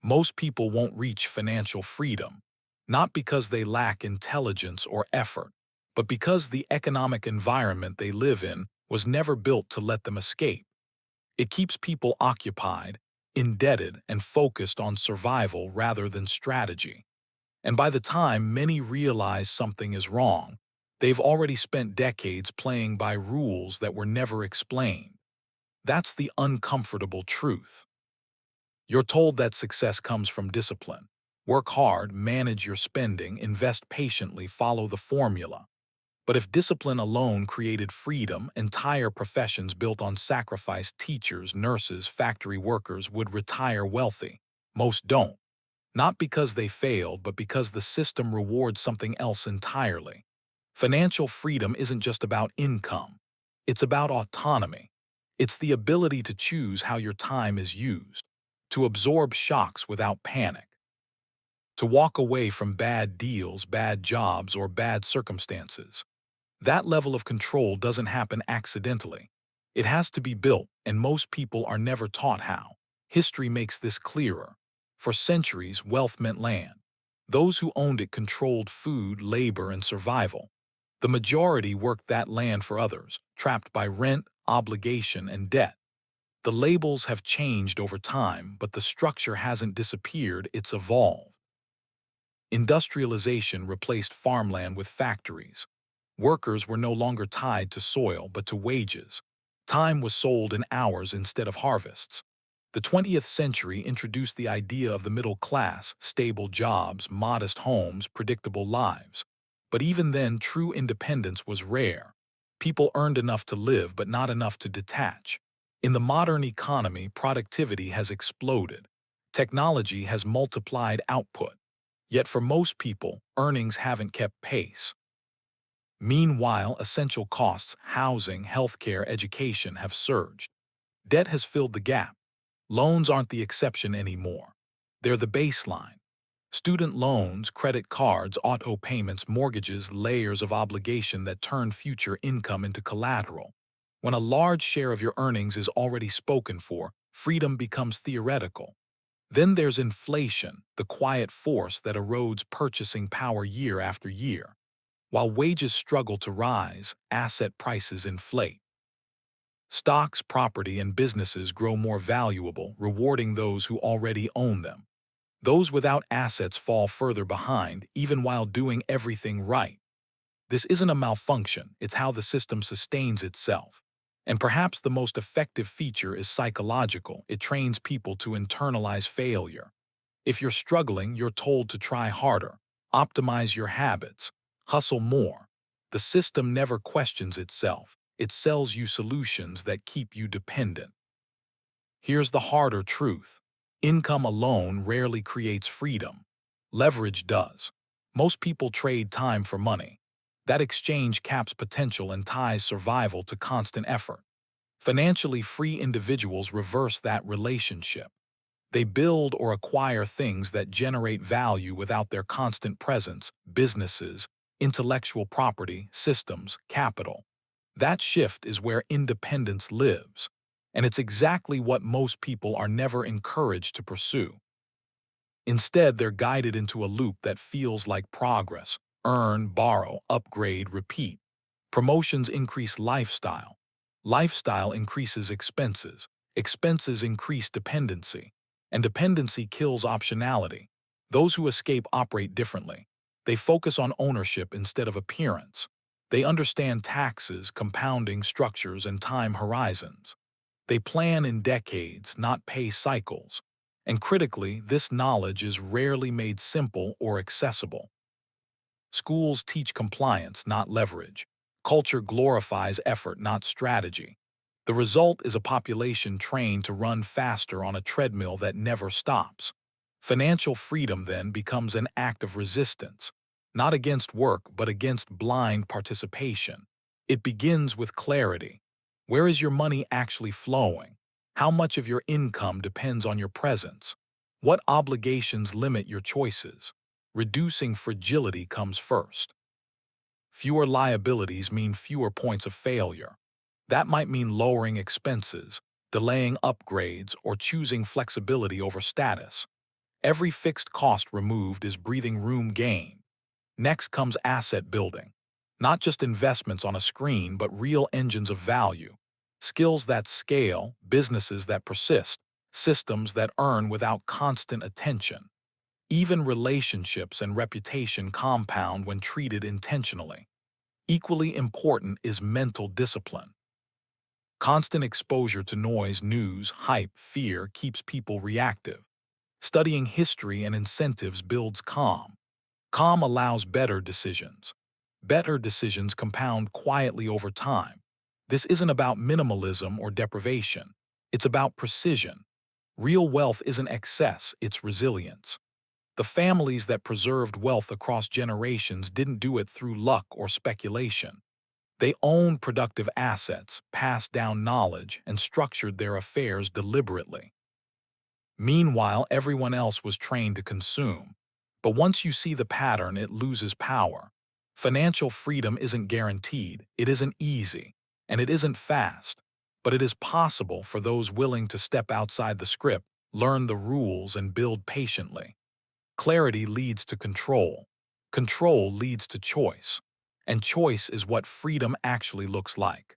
Most people won't reach financial freedom, not because they lack intelligence or effort, but because the economic environment they live in was never built to let them escape. It keeps people occupied, indebted, and focused on survival rather than strategy. And by the time many realize something is wrong, they've already spent decades playing by rules that were never explained. That's the uncomfortable truth. You're told that success comes from discipline. Work hard, manage your spending, invest patiently, follow the formula. But if discipline alone created freedom, entire professions built on sacrifice, teachers, nurses, factory workers, would retire wealthy. Most don't. Not because they failed, but because the system rewards something else entirely. Financial freedom isn't just about income. It's about autonomy. It's the ability to choose how your time is used, to absorb shocks without panic, to walk away from bad deals, bad jobs, or bad circumstances. That level of control doesn't happen accidentally. It has to be built, and most people are never taught how. History makes this clearer. For centuries, wealth meant land. Those who owned it controlled food, labor, and survival. The majority worked that land for others, trapped by rent, obligation, and debt. The labels have changed over time, but the structure hasn't disappeared, it's evolved. Industrialization replaced farmland with factories. Workers were no longer tied to soil but to wages. Time was sold in hours instead of harvests. The 20th century introduced the idea of the middle class, stable jobs, modest homes, predictable lives. But even then, true independence was rare. People earned enough to live but not enough to detach. In the modern economy, productivity has exploded. Technology has multiplied output. Yet for most people, earnings haven't kept pace. Meanwhile, essential costs, housing, healthcare, education have surged. Debt has filled the gap. Loans aren't the exception anymore. They're the baseline. Student loans, credit cards, auto payments, mortgages, layers of obligation that turn future income into collateral. When a large share of your earnings is already spoken for, freedom becomes theoretical. Then there's inflation, the quiet force that erodes purchasing power year after year. While wages struggle to rise, asset prices inflate. Stocks, property, and businesses grow more valuable, rewarding those who already own them. Those without assets fall further behind, even while doing everything right. This isn't a malfunction, it's how the system sustains itself. And perhaps the most effective feature is psychological. It trains people to internalize failure. If you're struggling, you're told to try harder, optimize your habits, hustle more. The system never questions itself. It sells you solutions that keep you dependent. Here's the harder truth. Income alone rarely creates freedom. Leverage does. Most people trade time for money. That exchange caps potential and ties survival to constant effort. Financially free individuals reverse that relationship. They build or acquire things that generate value without their constant presence: businesses, intellectual property, systems, capital. That shift is where independence lives, and it's exactly what most people are never encouraged to pursue. Instead, they're guided into a loop that feels like progress: earn, borrow, upgrade, repeat. Promotions increase lifestyle. Lifestyle increases expenses. Expenses increase dependency. And dependency kills optionality. Those who escape operate differently. They focus on ownership instead of appearance. They understand taxes, compounding structures, and time horizons. They plan in decades, not pay cycles. And critically, this knowledge is rarely made simple or accessible. Schools teach compliance, not leverage. Culture glorifies effort, not strategy. The result is a population trained to run faster on a treadmill that never stops. Financial freedom then becomes an act of resistance, not against work but against blind participation. It begins with clarity. Where is your money actually flowing? How much of your income depends on your presence? What obligations limit your choices? Reducing fragility comes first. Fewer liabilities mean fewer points of failure. That might mean lowering expenses, delaying upgrades, or choosing flexibility over status. Every fixed cost removed is breathing room gained. Next comes asset building. Not just investments on a screen, but real engines of value. Skills that scale, businesses that persist, systems that earn without constant attention. Even relationships and reputation compound when treated intentionally. Equally important is mental discipline. Constant exposure to noise, news, hype, fear keeps people reactive. Studying history and incentives builds calm. Calm allows better decisions. Better decisions compound quietly over time. This isn't about minimalism or deprivation. It's about precision. Real wealth isn't excess, it's resilience. The families that preserved wealth across generations didn't do it through luck or speculation. They owned productive assets, passed down knowledge, and structured their affairs deliberately. Meanwhile, everyone else was trained to consume. But once you see the pattern, it loses power. Financial freedom isn't guaranteed, it isn't easy, and it isn't fast. But it is possible for those willing to step outside the script, learn the rules, and build patiently. Clarity leads to control. Control leads to choice. And choice is what freedom actually looks like.